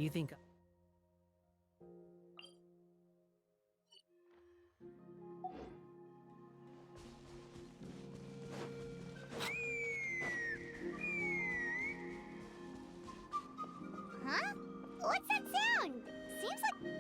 You think... Huh? What's that sound? Seems like...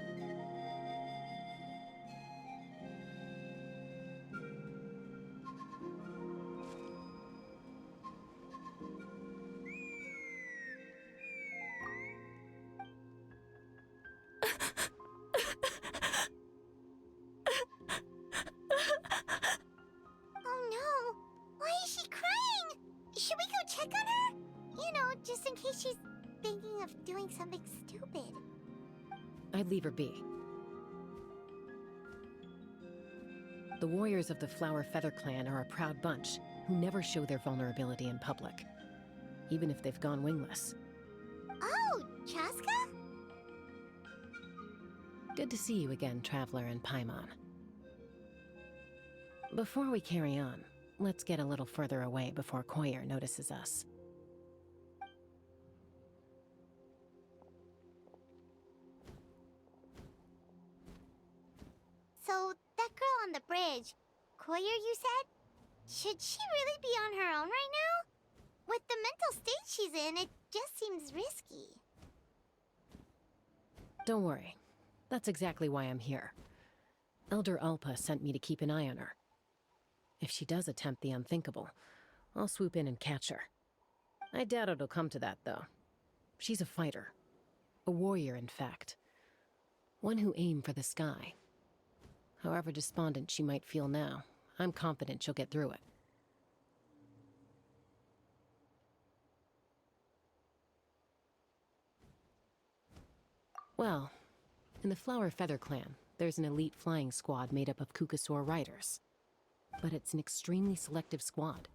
Oh no! Why is she crying? Should we go check on her? You know, just in case she's thinking of doing something stupid. I'd leave her be. The warriors of the Flower Feather clan are a proud bunch who never show their vulnerability in public, even if they've gone wingless. Oh, Chaska? Good to see you again, Traveler and Paimon. Before we carry on, let's get a little further away before Koyer notices us. So, that girl on the bridge, Koyer, you said? Should she really be on her own right now? With the mental state she's in, it just seems risky. Don't worry. That's exactly why I'm here. Elder Alpa sent me to keep an eye on her. If she does attempt the unthinkable, I'll swoop in and catch her. I doubt it'll come to that, though. She's a fighter. A warrior, in fact. One who aimed for the sky. However despondent she might feel now, I'm confident she'll get through it. Well, in the Flower Feather clan, there's an elite flying squad made up of Kukasaur riders. But it's an extremely selective squad.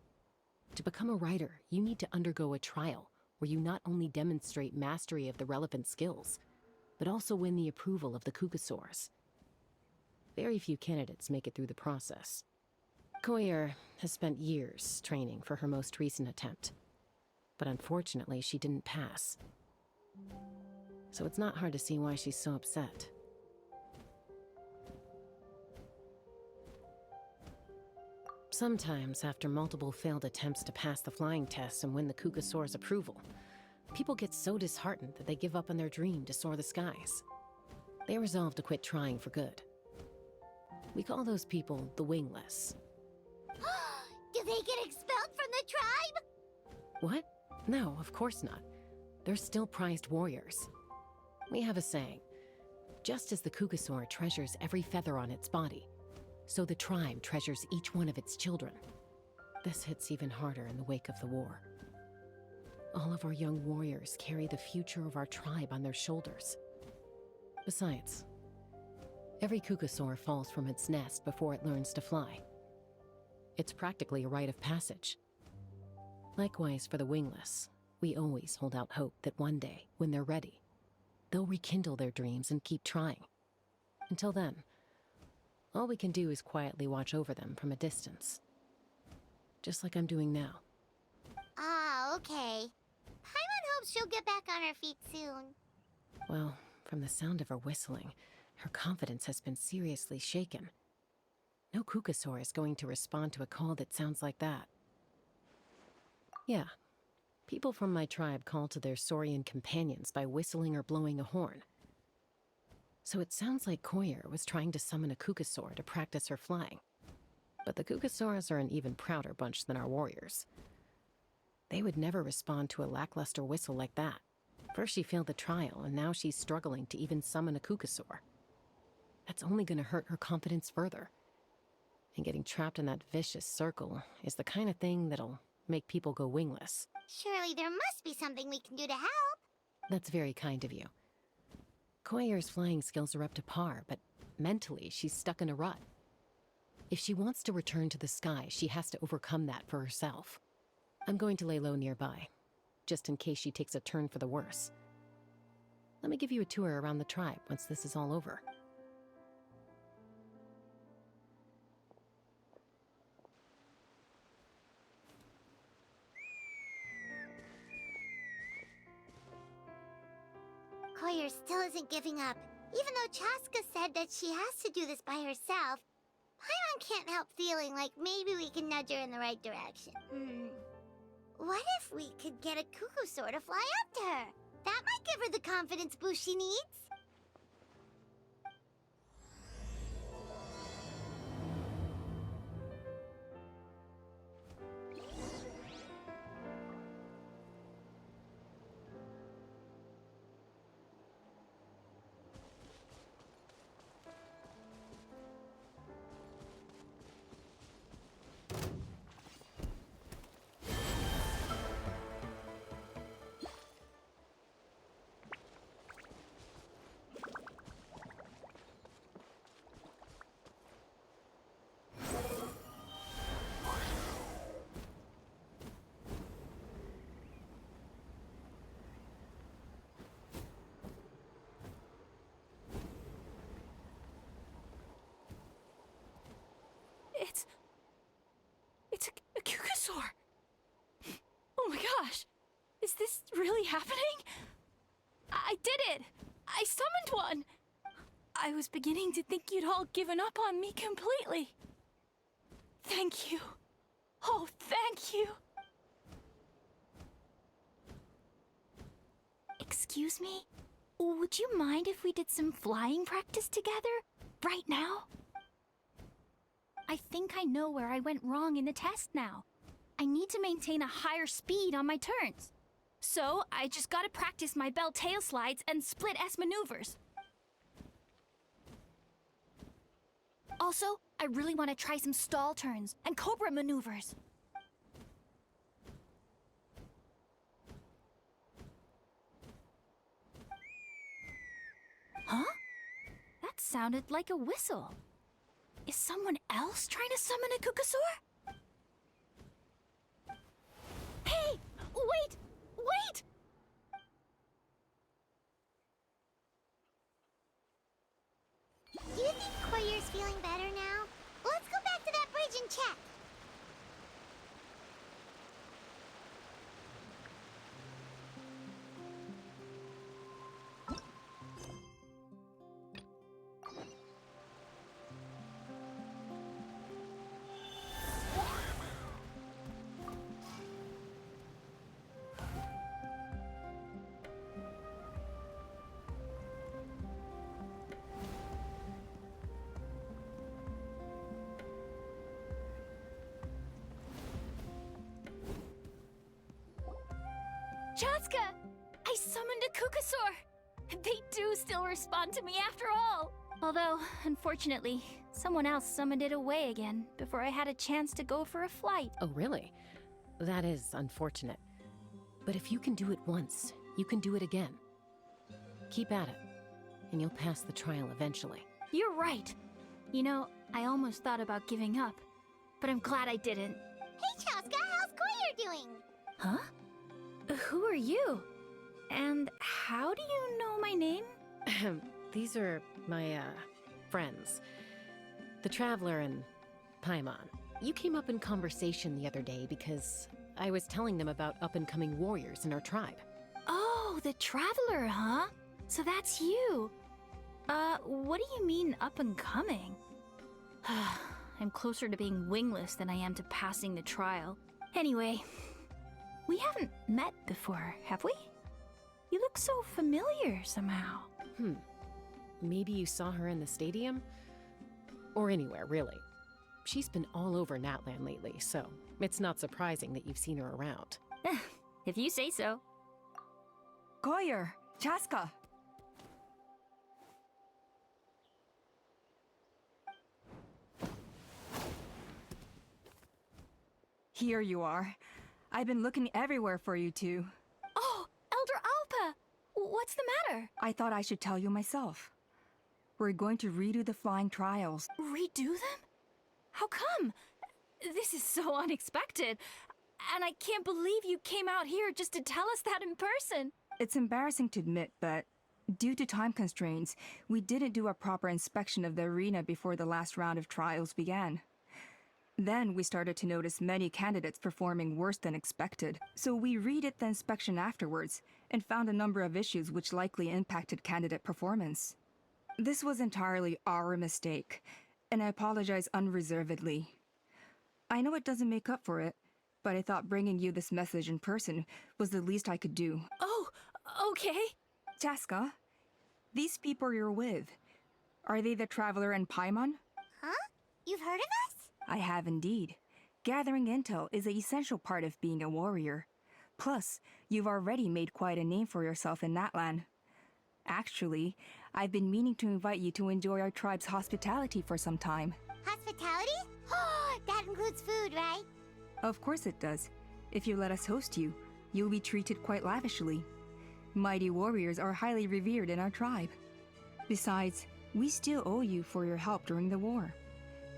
To become a rider, you need to undergo a trial where you not only demonstrate mastery of the relevant skills, but also win the approval of the Kukasaurs. Very few candidates make it through the process. Koyer has spent years training for her most recent attempt, but unfortunately she didn't pass. So it's not hard to see why she's so upset. Sometimes, after multiple failed attempts to pass the flying test and win the Kukasaur's approval, people get so disheartened that they give up on their dream to soar the skies. They resolve to quit trying for good. We call those people the Wingless. Do they get expelled from the tribe? What? No, of course not. They're still prized warriors. We have a saying, just as the Kukasaur treasures every feather on its body, so the tribe treasures each one of its children. This hits even harder in the wake of the war. All of our young warriors carry the future of our tribe on their shoulders. Besides, every Kukasaur falls from its nest before it learns to fly. It's practically a rite of passage. Likewise for the Wingless, we always hold out hope that one day, when they're ready, they'll rekindle their dreams and keep trying. Until then, all we can do is quietly watch over them from a distance. Just like I'm doing now. Ah, okay. Paimon hopes she'll get back on her feet soon. Well, from the sound of her whistling, her confidence has been seriously shaken. No Kukasaur is going to respond to a call that sounds like that. Yeah, people from my tribe call to their Saurian companions by whistling or blowing a horn. So it sounds like Koyer was trying to summon a Kukasaur to practice her flying. But the Kukasaurs are an even prouder bunch than our warriors. They would never respond to a lackluster whistle like that. First she failed the trial, and now she's struggling to even summon a Kukasaur. That's only going to hurt her confidence further. And getting trapped in that vicious circle is the kind of thing that'll make people go wingless. Surely there must be something we can do to help. That's very kind of you. Koyer's flying skills are up to par, but mentally she's stuck in a rut. If she wants to return to the sky, she has to overcome that for herself. I'm going to lay low nearby, just in case she takes a turn for the worse. Let me give you a tour around the tribe once this is all over. Koyer, Choir still isn't giving up. Even though Chaska said that she has to do this by herself, Paimon can't help feeling like maybe we can nudge her in the right direction. What if we could get a Kukusaur to fly up to her? That might give her the confidence boost she needs. It's a Kukusaur! Oh my gosh! Is this really happening? I did it! I summoned one! I was beginning to think you'd all given up on me completely. Thank you. Oh, thank you! Excuse me? Would you mind if we did some flying practice together? Right now? I think I know where I went wrong in the test now. I need to maintain a higher speed on my turns. So, I just gotta practice my bell tail slides and split S maneuvers. Also, I really want to try some stall turns and cobra maneuvers. Huh? That sounded like a whistle. Is someone else trying to summon a Kukusaur? Hey! Wait! Wait! Do you think Koyer's feeling better now? Let's go back to that bridge and check. Chaska! I summoned a Kukusaur! They do still respond to me after all! Although, unfortunately, someone else summoned it away again before I had a chance to go for a flight. Oh, really? That is unfortunate. But if you can do it once, you can do it again. Keep at it, and you'll pass the trial eventually. You're right. You know, I almost thought about giving up, but I'm glad I didn't. Hey, Chaska, how's Koyer doing? Huh? Who are you? And how do you know my name? These are my, friends. The Traveler and Paimon. You came up in conversation the other day because I was telling them about up-and-coming warriors in our tribe. Oh, the Traveler, huh? So that's you. What do you mean up-and-coming? I'm closer to being wingless than I am to passing the trial. Anyway, we haven't met before, have we? You look so familiar somehow. Maybe you saw her in the stadium? Or anywhere, really. She's been all over Natlan lately, so it's not surprising that you've seen her around. If you say so. Koyer, Chaska. Here you are. I've been looking everywhere for you two. Oh, Elder Alpa! What's the matter? I thought I should tell you myself. We're going to redo the flying trials. Redo them? How come? This is so unexpected. And I can't believe you came out here just to tell us that in person. It's embarrassing to admit, but due to time constraints, we didn't do a proper inspection of the arena before the last round of trials began. Then we started to notice many candidates performing worse than expected, so we redid the inspection afterwards and found a number of issues which likely impacted candidate performance. This was entirely our mistake, and I apologize unreservedly. I know it doesn't make up for it, but I thought bringing you this message in person was the least I could do. Oh, okay. Chaska, these people you're with, are they the Traveler and Paimon? Huh? You've heard of us? I have indeed. Gathering intel is an essential part of being a warrior. Plus, you've already made quite a name for yourself in Natlan. Actually, I've been meaning to invite you to enjoy our tribe's hospitality for some time. Hospitality? That includes food, right? Of course it does. If you let us host you, you'll be treated quite lavishly. Mighty warriors are highly revered in our tribe. Besides, we still owe you for your help during the war.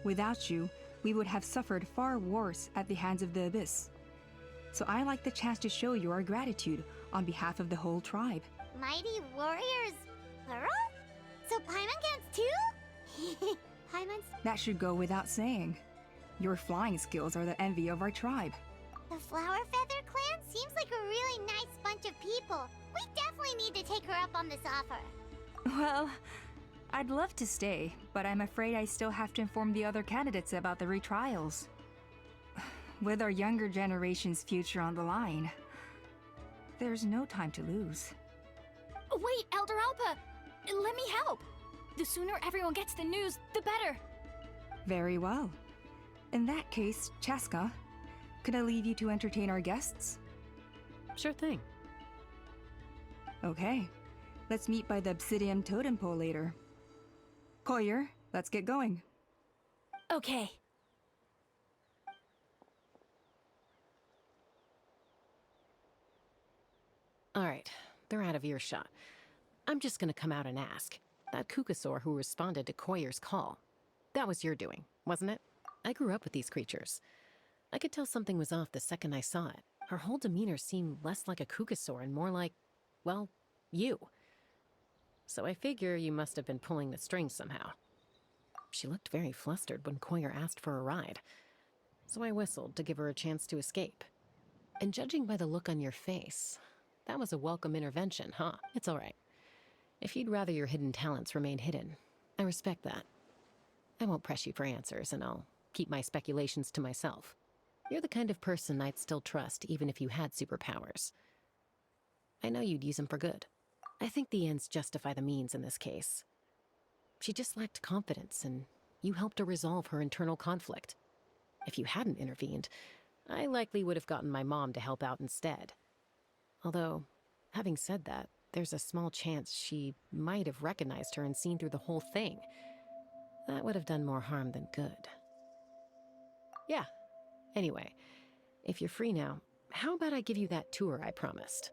Without you, we would have suffered far worse at the hands of the Abyss. So I like the chance to show you our gratitude on behalf of the whole tribe. Mighty warriors, plural? So Paimon counts too? Paimon's That should go without saying. Your flying skills are the envy of our tribe. the Flower Feather clan seems like a really nice bunch of people. We definitely need to take her up on this offer. Well, I'd love to stay, but I'm afraid I still have to inform the other candidates about the retrials. With our younger generation's future on the line, there's no time to lose. Wait, Elder Alpa! Let me help! The sooner everyone gets the news, the better! Very well. In that case, Chaska, could I leave you to entertain our guests? Sure thing. Okay. Let's meet by the Obsidian Totem Pole later. Collier, let's get going. Okay. Alright, they're out of earshot. I'm just gonna come out and ask. That Kukasaur who responded to Koyer's call. That was your doing, wasn't it? I grew up with these creatures. I could tell something was off the second I saw it. Her whole demeanor seemed less like a Kukasaur and more like, well, you. So I figure you must have been pulling the strings somehow. She looked very flustered when Koyer asked for a ride. So I whistled to give her a chance to escape. And judging by the look on your face, that was a welcome intervention, huh? It's all right. If you'd rather your hidden talents remain hidden, I respect that. I won't press you for answers, and I'll keep my speculations to myself. You're the kind of person I'd still trust even if you had superpowers. I know you'd use them for good. I think the ends justify the means in this case. She just lacked confidence, and you helped her resolve her internal conflict. If you hadn't intervened, I likely would have gotten my mom to help out instead. Although, having said that, there's a small chance she might have recognized her and seen through the whole thing. That would have done more harm than good. Yeah. Anyway, if you're free now, how about I give you that tour I promised?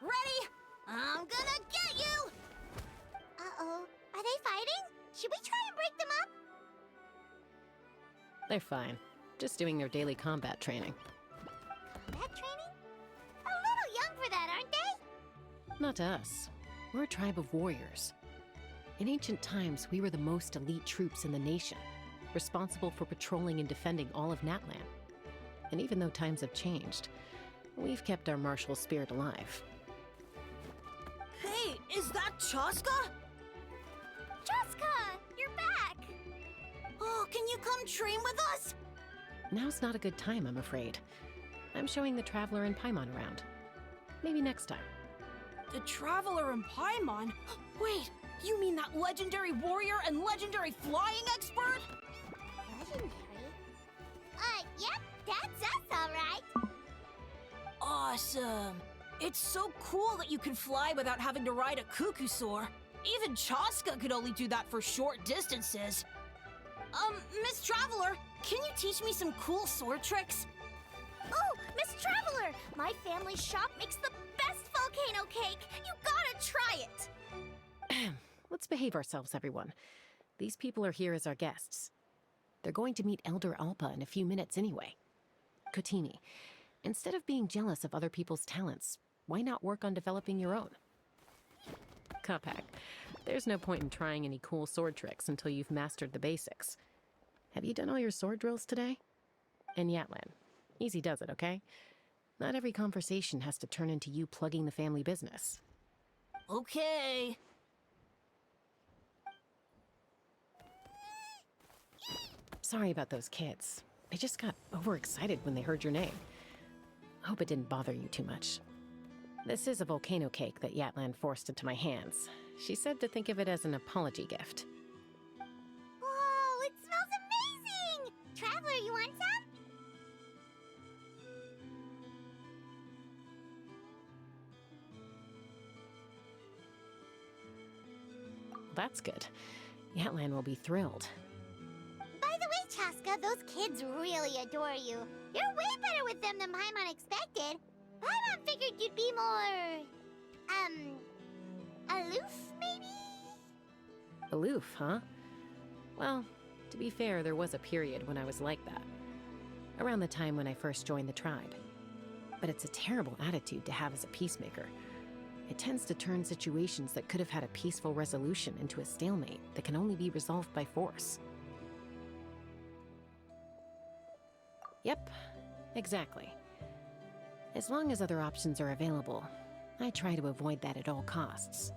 Ready? I'm gonna get you! Uh-oh. Are they fighting? Should we try and break them up? They're fine. Just doing their daily combat training. Combat training? A little young for that, aren't they? Not to us. We're a tribe of warriors. In ancient times, we were the most elite troops in the nation, responsible for patrolling and defending all of Natlan. And even though times have changed, we've kept our martial spirit alive. Hey, is that Chaska? Chaska, you're back! Oh, can you come train with us? Now's not a good time, I'm afraid. I'm showing the Traveler and Paimon around. Maybe next time. The Traveler and Paimon? Wait, you mean that legendary warrior and legendary flying expert? Legendary? Yep, that's us, alright. Awesome. It's so cool that you can fly without having to ride a Kukusaur. Even Chaska could only do that for short distances. Miss Traveler, can you teach me some cool sword tricks? Oh, Miss Traveler! My family's shop makes the best volcano cake! You gotta try it! let's behave ourselves, everyone. These people are here as our guests. They're going to meet Elder Alpa in a few minutes anyway. Kotini, instead of being jealous of other people's talents, why not work on developing your own? Kapak, there's no point in trying any cool sword tricks until you've mastered the basics. Have you done all your sword drills today? And Yatlan, easy does it, okay? Not every conversation has to turn into you plugging the family business. Okay. Sorry about those kids. They just got overexcited when they heard your name. Hope it didn't bother you too much. This is a volcano cake that Yatlan forced into my hands. She said to think of it as an apology gift. Whoa, it smells amazing! Traveler, you want some? That's good. Yatlan will be thrilled. By the way, Chaska, those kids really adore you. You're way better with them than Paimon expected. Paimon figured you'd be more... aloof, maybe? Aloof, huh? Well, to be fair, there was a period when I was like that. Around the time when I first joined the tribe. But it's a terrible attitude to have as a peacemaker. It tends to turn situations that could have had a peaceful resolution into a stalemate that can only be resolved by force. Yep, exactly. As long as other options are available, I try to avoid that at all costs.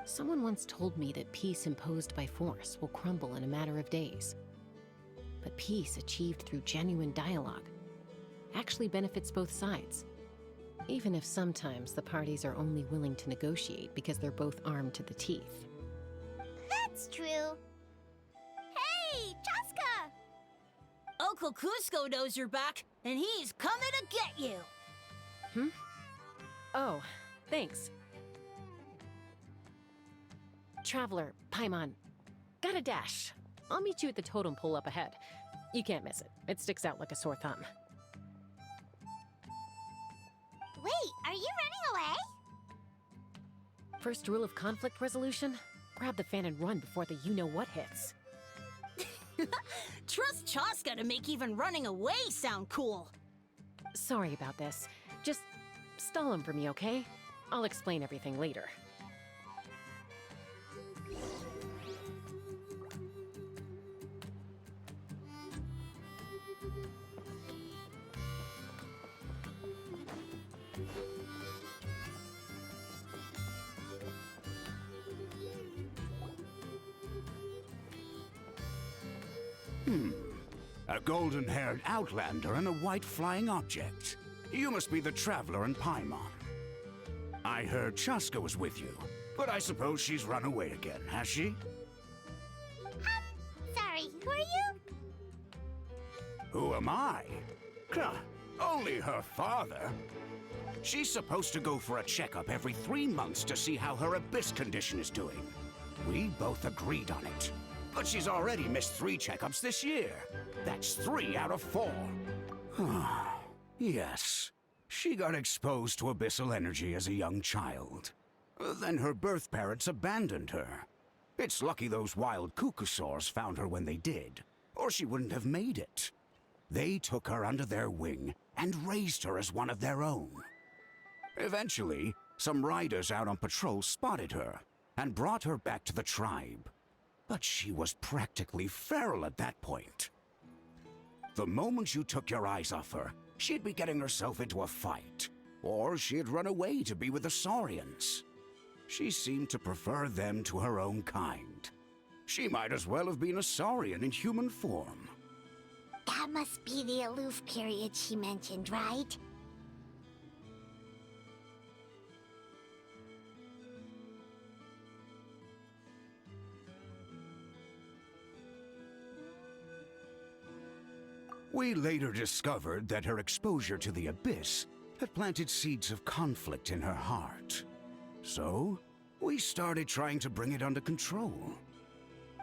Someone once told me that peace imposed by force will crumble in a matter of days. But peace achieved through genuine dialogue actually benefits both sides, even if sometimes the parties are only willing to negotiate because they're both armed to the teeth. That's true. Hey, Chaska! Uncle Cusco knows you're back, and he's coming to get you. Oh, thanks. Traveler, Paimon, got a dash. I'll meet you at the totem pole up ahead. You can't miss it. It sticks out like a sore thumb. Wait, are you running away? First rule of conflict resolution? Grab the fan and run before the you-know-what hits. Trust Chaska to make even running away sound cool. Sorry about this. Just stall him for me, okay? I'll explain everything later. A golden-haired outlander and a white flying object. You must be the Traveler and Paimon. I heard Chaska was with you, but I suppose she's run away again, has she? Sorry, who are you? Who am I? Only her father. She's supposed to go for a checkup every 3 months to see how her abyss condition is doing. We both agreed on it. But she's already missed 3 checkups this year. That's 3 out of 4. Yes. She got exposed to abyssal energy as a young child. Then her birth parents abandoned her. It's lucky those wild cuckoosaurs found her when they did, or she wouldn't have made it. They took her under their wing and raised her as one of their own. Eventually, some riders out on patrol spotted her and brought her back to the tribe. But she was practically feral at that point. The moment you took your eyes off her, she'd be getting herself into a fight, or she'd run away to be with the Saurians. She seemed to prefer them to her own kind. She might as well have been a Saurian in human form. That must be the aloof period she mentioned, right? We later discovered that her exposure to the abyss had planted seeds of conflict in her heart. So, we started trying to bring it under control.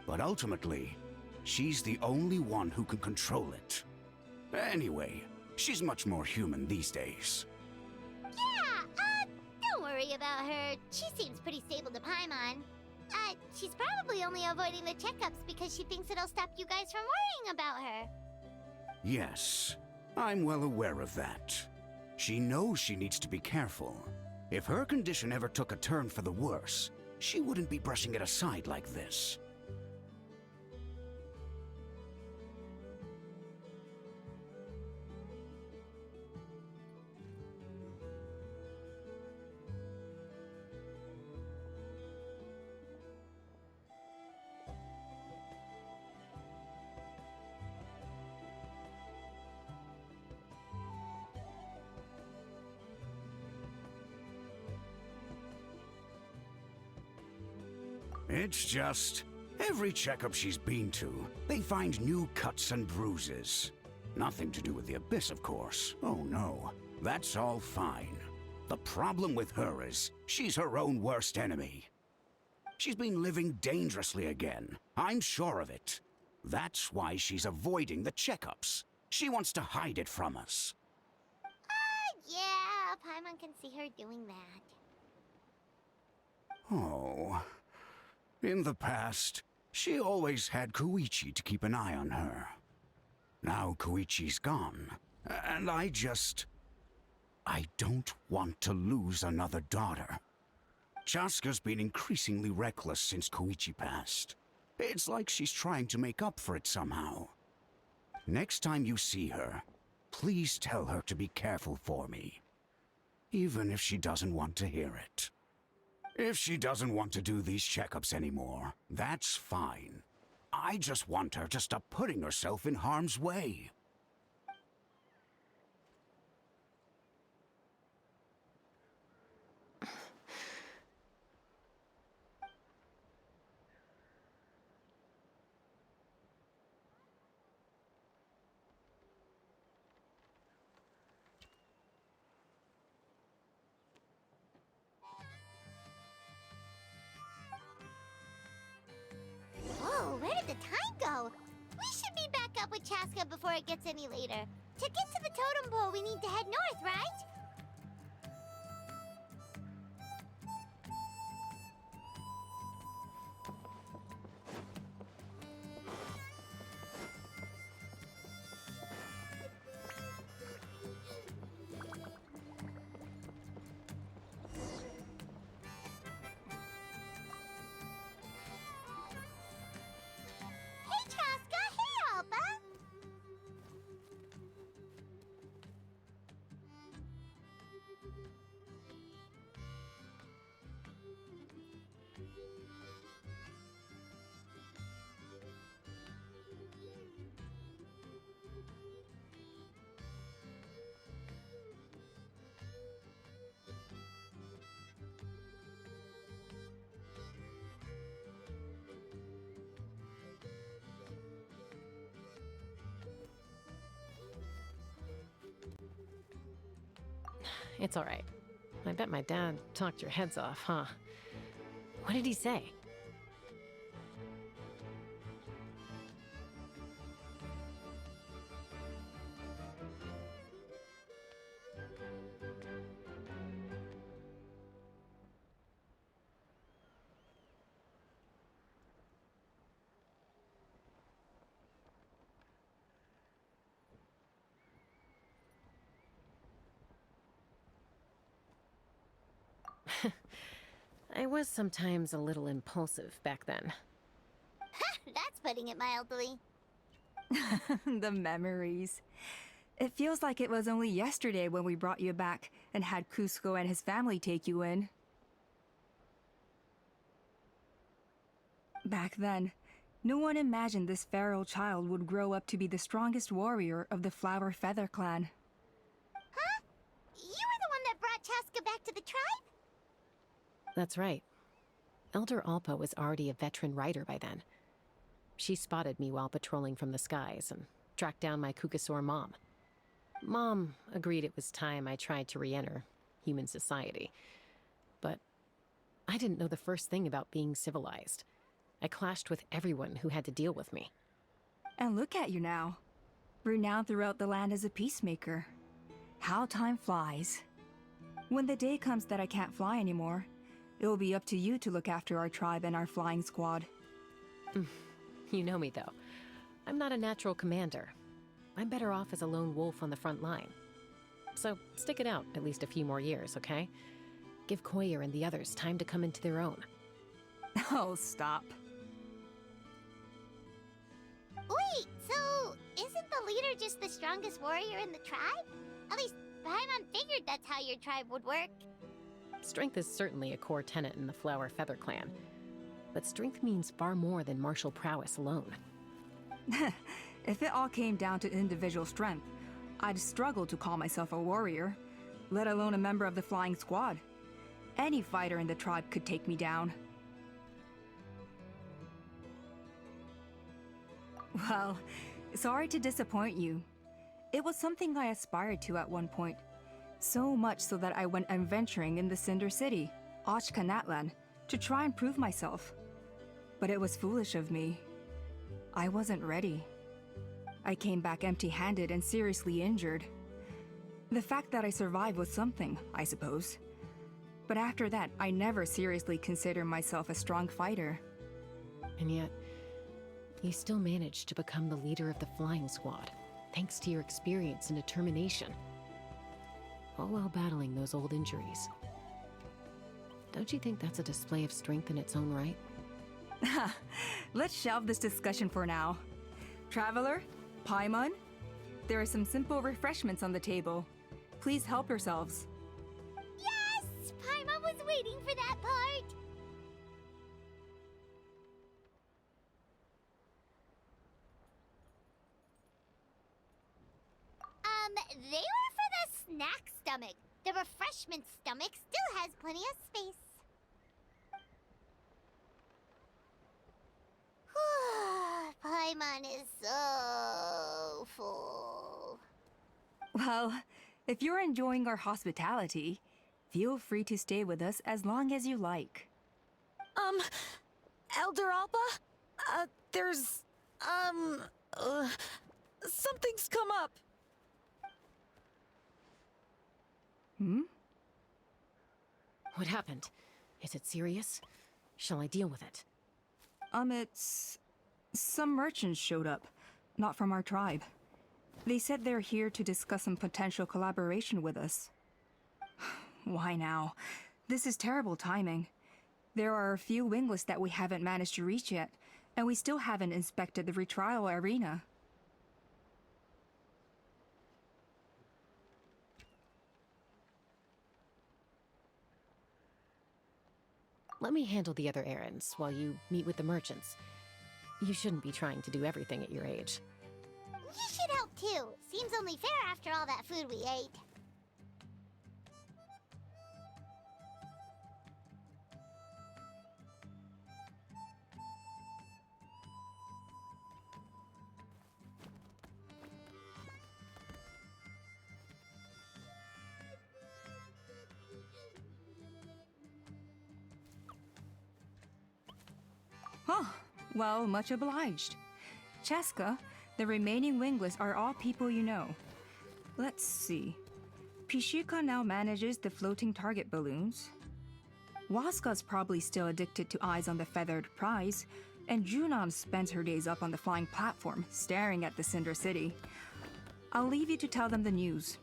But ultimately, she's the only one who can control it. Anyway, she's much more human these days. Yeah, don't worry about her. She seems pretty stable to Paimon. She's probably only avoiding the checkups because she thinks it'll stop you guys from worrying about her. Yes, I'm well aware of that. She knows she needs to be careful. If her condition ever took a turn for the worse, she wouldn't be brushing it aside like this. It's just, every checkup she's been to, they find new cuts and bruises. Nothing to do with the Abyss, of course. Oh no, that's all fine. The problem with her is, she's her own worst enemy. She's been living dangerously again. I'm sure of it. That's why she's avoiding the checkups. She wants to hide it from us. Yeah, Paimon can see her doing that. Oh. In the past, she always had Koichi to keep an eye on her. Now Koichi's gone, and I don't want to lose another daughter. Chaska's been increasingly reckless since Koichi passed. It's like she's trying to make up for it somehow. Next time you see her, please tell her to be careful for me. Even if she doesn't want to hear it. If she doesn't want to do these checkups anymore, that's fine. I just want her to stop putting herself in harm's way. Whoa, where did the time go? We should be back up with Chaska before it gets any later. To get to the totem pole, we need to head north, right? Hey, Chaska! Hey, Alba! It's all right. I bet my dad talked your heads off, huh? What did he say? I was sometimes a little impulsive back then. That's putting it mildly. The memories. It feels like it was only yesterday when we brought you back and had Cusco and his family take you in. Back then, no one imagined this feral child would grow up to be the strongest warrior of the Flower Feather clan. Huh? You were the one that brought Chaska back to the tribe? That's right. Elder Alpa was already a veteran rider by then. She spotted me while patrolling from the skies and tracked down my Kukasaur mom. Mom agreed it was time I tried to re-enter human society. But I didn't know the first thing about being civilized. I clashed with everyone who had to deal with me. And look at you now. Renowned throughout the land as a peacemaker. How time flies. When the day comes that I can't fly anymore, It will be up to you to look after our tribe and our flying squad. You know me, though. I'm not a natural commander. I'm better off as a lone wolf on the front line. So stick it out at least a few more years, okay? Give Koyer and the others time to come into their own. Oh, stop. Wait, so isn't the leader just the strongest warrior in the tribe? At least Paimon figured that's how your tribe would work. Strength is certainly a core tenet in the Flower Feather clan. But strength means far more than martial prowess alone. If it all came down to individual strength, I'd struggle to call myself a warrior, let alone a member of the flying squad. Any fighter in the tribe could take me down. Well, sorry to disappoint you. It was something I aspired to at one point. So much so that I went adventuring in the Cinder City, Ashkanatlan, to try and prove myself. But it was foolish of me. I wasn't ready. I came back empty-handed and seriously injured. The fact that I survived was something, I suppose. But after that, I never seriously considered myself a strong fighter. And yet, you still managed to become the leader of the flying squad, thanks to your experience and determination. All while battling those old injuries. Don't you think that's a display of strength in its own right? Let's shelve this discussion for now. Traveler, Paimon, there are some simple refreshments on the table. Please help yourselves. Yes! Paimon was waiting for that part! They were for the snack stomach. The refreshment stomach still has plenty of space. Paimon is so full. Well, if you're enjoying our hospitality, feel free to stay with us as long as you like. Elder Alba? There's, something's come up. Hmm? What happened? Is it serious? Shall I deal with it? It's... Some merchants showed up, not from our tribe. They said they're here to discuss some potential collaboration with us. Why now? This is terrible timing. There are a few Wingless that we haven't managed to reach yet, and we still haven't inspected the retrial arena. Let me handle the other errands while you meet with the merchants. You shouldn't be trying to do everything at your age. You should help too. Seems only fair after all that food we ate. Huh. Well, much obliged. Chaska, the remaining Wingless are all people you know. Let's see. Pishika now manages the floating target balloons. Waska's probably still addicted to eyes on the feathered prize, and Junon spends her days up on the flying platform, staring at the Cinder City. I'll leave you to tell them the news.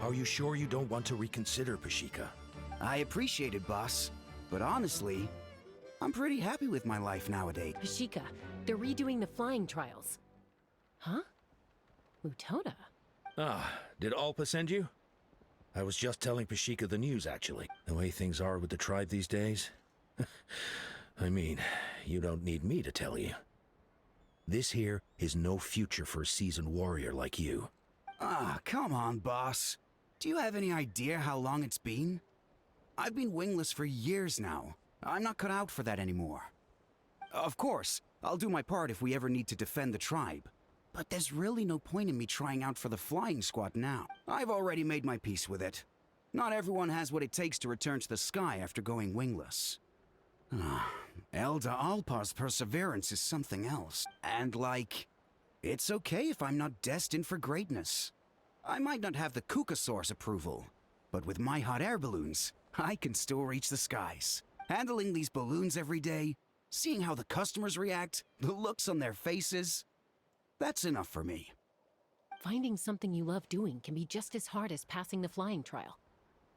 Are you sure you don't want to reconsider, Pashika? I appreciate it, boss. But honestly, I'm pretty happy with my life nowadays. Pashika, they're redoing the flying trials. Huh? Mutona? Ah, did Alpa send you? I was just telling Pashika the news, actually. The way things are with the tribe these days. I mean, you don't need me to tell you. This here is no future for a seasoned warrior like you. Ah, come on, boss. Do you have any idea how long it's been? I've been wingless for years now. I'm not cut out for that anymore. Of course, I'll do my part if we ever need to defend the tribe. But there's really no point in me trying out for the flying squad now. I've already made my peace with it. Not everyone has what it takes to return to the sky after going wingless. Elder Alpa's perseverance is something else. And it's okay if I'm not destined for greatness. I might not have the Kukasaur's approval, but with my hot air balloons, I can still reach the skies. Handling these balloons every day, seeing how the customers react, the looks on their faces, that's enough for me. Finding something you love doing can be just as hard as passing the flying trial.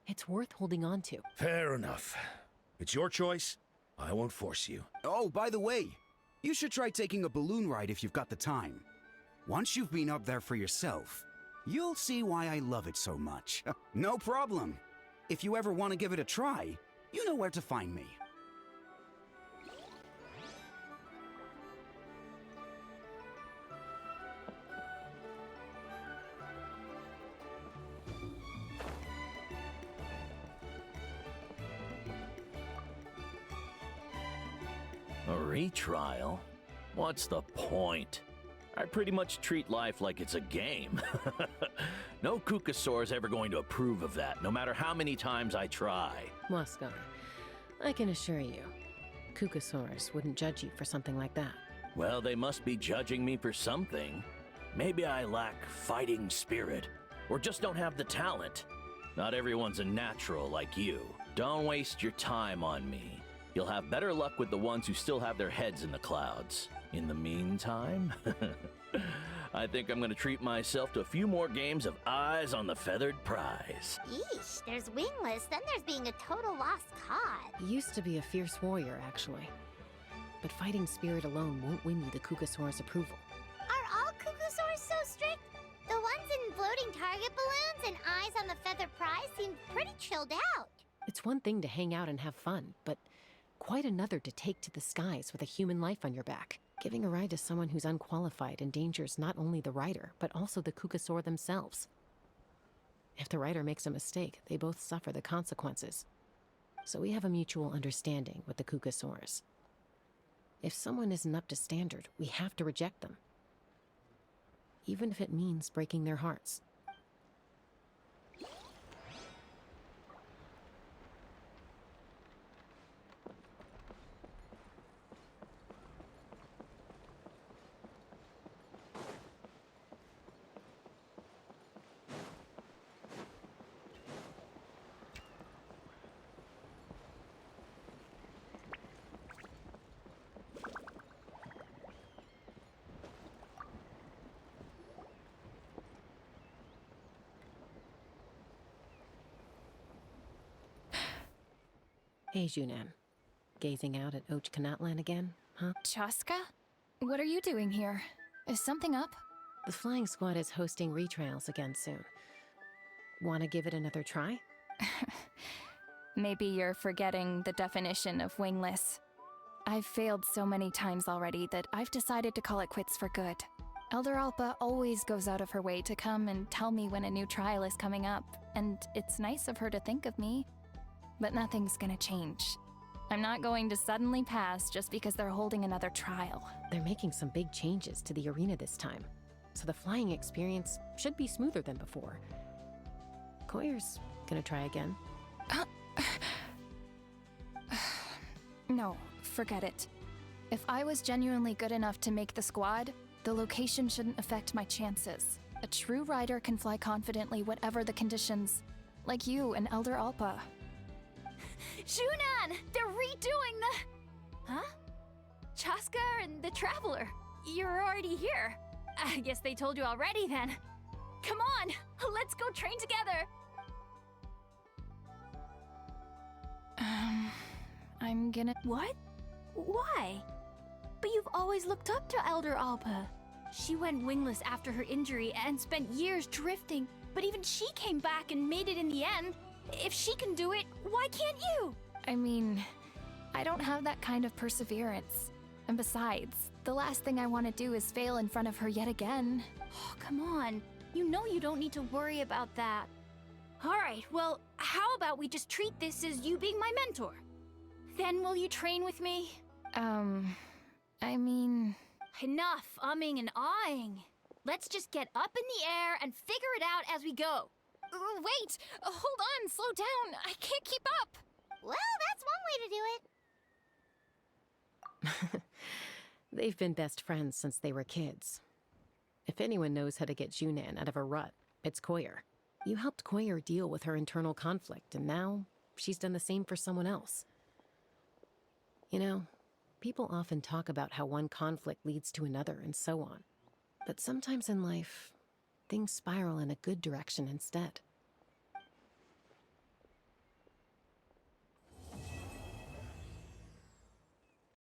It's worth holding on to. Fair enough. It's your choice. I won't force you. Oh, by the way, you should try taking a balloon ride if you've got the time. Once you've been up there for yourself, you'll see why I love it so much. No problem. If you ever want to give it a try, you know where to find me. A retrial? What's the point? I pretty much treat life like it's a game. No Kukasaur's ever going to approve of that, no matter how many times I try. Moscar, I can assure you, Kukasaurus wouldn't judge you for something like that. Well, they must be judging me for something. Maybe I lack fighting spirit, or just don't have the talent. Not everyone's a natural like you. Don't waste your time on me. You'll have better luck with the ones who still have their heads in the clouds. In the meantime, I think I'm gonna treat myself to a few more games of Eyes on the Feathered Prize. Yeesh, there's Wingless, then there's being a total lost cause. He used to be a fierce warrior, actually. But fighting spirit alone won't win you the Kukasaur's approval. Are all Kukusaurs so strict? The ones in floating target balloons and Eyes on the Feather Prize seem pretty chilled out. It's one thing to hang out and have fun, but quite another to take to the skies with a human life on your back. Giving a ride to someone who's unqualified endangers not only the rider, but also the Kukasaur themselves. If the rider makes a mistake, they both suffer the consequences. So we have a mutual understanding with the Kukasaurs. If someone isn't up to standard, we have to reject them. Even if it means breaking their hearts. Hey, Junan. Gazing out at Ochkanatlan again, huh? Chaska? What are you doing here? Is something up? The flying squad is hosting retrials again soon. Want to give it another try? Maybe you're forgetting the definition of wingless. I've failed so many times already that I've decided to call it quits for good. Elder Alpa always goes out of her way to come and tell me when a new trial is coming up, and it's nice of her to think of me. But nothing's gonna change. I'm not going to suddenly pass just because they're holding another trial. They're making some big changes to the arena this time, so the flying experience should be smoother than before. Koyer's gonna try again. No, forget it. If I was genuinely good enough to make the squad, the location shouldn't affect my chances. A true rider can fly confidently whatever the conditions, like you and Elder Alpa. Junan! They're redoing the... Huh? Chaska and the Traveler. You're already here. I guess they told you already then. Come on, let's go train together. I'm gonna... What? Why? But you've always looked up to Elder Alpa. She went wingless after her injury and spent years drifting, but even she came back and made it in the end. If she can do it, why can't you? I mean, I don't have that kind of perseverance. And besides, the last thing I want to do is fail in front of her yet again. Oh, come on. You know you don't need to worry about that. All right, well, how about we just treat this as you being my mentor? Then will you train with me? I mean... Enough umming and ahhing. Let's just get up in the air and figure it out as we go. Wait! Hold on, slow down. I can't keep up. Well, that's one way to do it. They've been best friends since they were kids. If anyone knows how to get Junan out of a rut, it's Koyer. You helped Koyer deal with her internal conflict, and now she's done the same for someone else. You know, people often talk about how one conflict leads to another and so on. But sometimes in life, things spiral in a good direction instead.